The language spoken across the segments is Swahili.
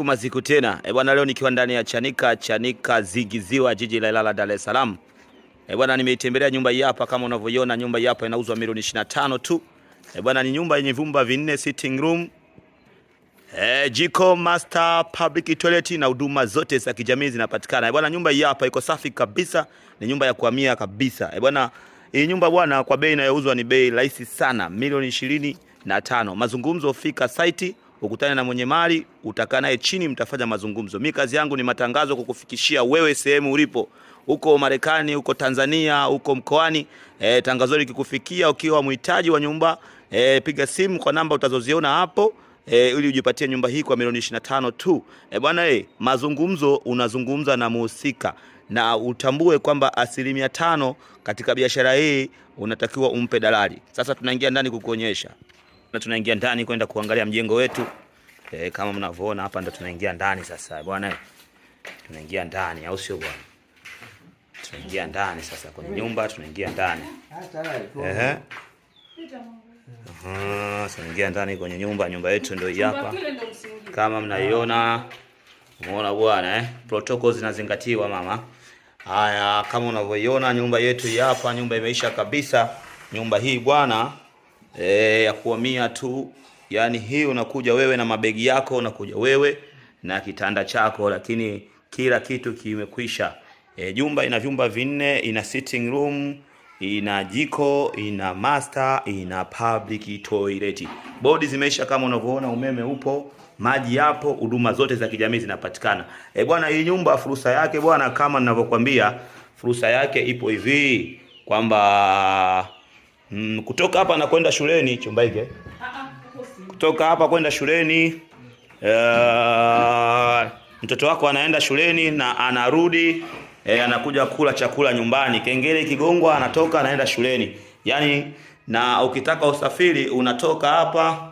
Maziku tena. Bwana, leo nikiwa ndani ya Chanika Zigiziwa, jiji la Ilala, Dar es Salaam. Bwana, nimeitembelea nyumba hii hapa. Kama unavyoiona nyumba hii hapa inauzwa milioni 25 tu. Bwana, ni nyumba yenye vyumba vinne, sitting room, jiko, master, public toilet na huduma zote za kijamii zinapatikana. Bwana, nyumba hii hapa iko safi kabisa, ni nyumba ya kuhamia kabisa. Bwana, hii nyumba bwana, kwa bei inayouzwa ni bei rahisi sana, milioni 25. Mazungumzo, fika site, ukutane na mwenye mali, utakaa naye chini, mtafanya mazungumzo. Mimi kazi yangu ni matangazo, kukufikishia wewe sehemu ulipo. Uko Marekani, uko Tanzania, uko mkoani, tangazo likikufikia ukiwa mhitaji wa nyumba, piga simu kwa namba utazoziona hapo, ili ujipatie nyumba hii kwa milioni 25 tu. Bwana, mazungumzo, unazungumza na muhusika, na utambue kwamba 5% katika biashara hii unatakiwa umpe dalali. Sasa tunaingia ndani kukuonyesha. Na tunaingia ndani kwenda kuangalia mjengo wetu. Kama mnavyoona hapa ndo tunaingia ndani sasa bwana. Tunaingia ndani, au sio bwana? Tunaingia ndani sasa kwenye nyumba, tunaingia ndani. Tunaingia ndani kwenye nyumba yetu ndio hii hapa. Kama mnaiona, umeona bwana Protocols zinazingatiwa mama. Haya, kama unavyoiona nyumba yetu hii hapa, nyumba imeisha kabisa. Nyumba hii bwana ya kuhamia tu. Yani hii unakuja wewe na mabegi yako, unakuja wewe na kitanda chako, lakini kila kitu kimekwisha. Jumba ina vyumba vinne, ina sitting room, ina jiko, ina master, ina public toilet. Bodi zimeisha kama unavyoona, umeme upo, maji yapo, huduma zote za kijamii zinapatikana. Bwana, hii nyumba fursa yake bwana, kama ninavyokuambia, fursa yake ipo hivi kwamba kutoka hapa na kwenda shuleni chumba hiki. Kutoka hapa kwenda shuleni, mtoto wako anaenda shuleni na anarudi, anakuja kula chakula nyumbani. Kengele kigongwa, anatoka anaenda shuleni. Yani, na ukitaka usafiri unatoka hapa,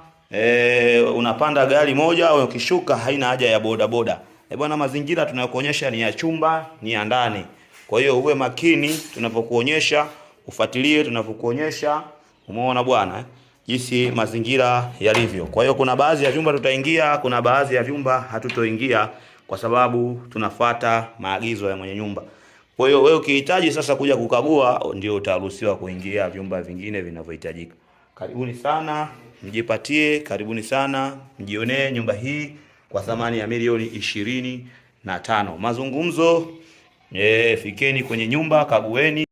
unapanda gari moja, au ukishuka haina haja ya bodaboda. Bwana, mazingira tunayokuonyesha ni ya chumba, ni ya ndani. Kwa hiyo uwe makini tunapokuonyesha, ufuatilie tunapokuonyesha. Umeona bwana jinsi mazingira yalivyo. Kwa hiyo kuna baadhi ya vyumba tutaingia, kuna baadhi ya vyumba hatutoingia kwa sababu tunafuata maagizo ya mwenye nyumba. Kwa hiyo wewe ukihitaji sasa kuja kukagua, ndio utaruhusiwa kuingia vyumba vingine vinavyohitajika. Karibuni sana, mjipatie, karibuni sana, mjionee nyumba hii kwa thamani ya milioni 25. Mazungumzo, fikeni kwenye nyumba, kagueni.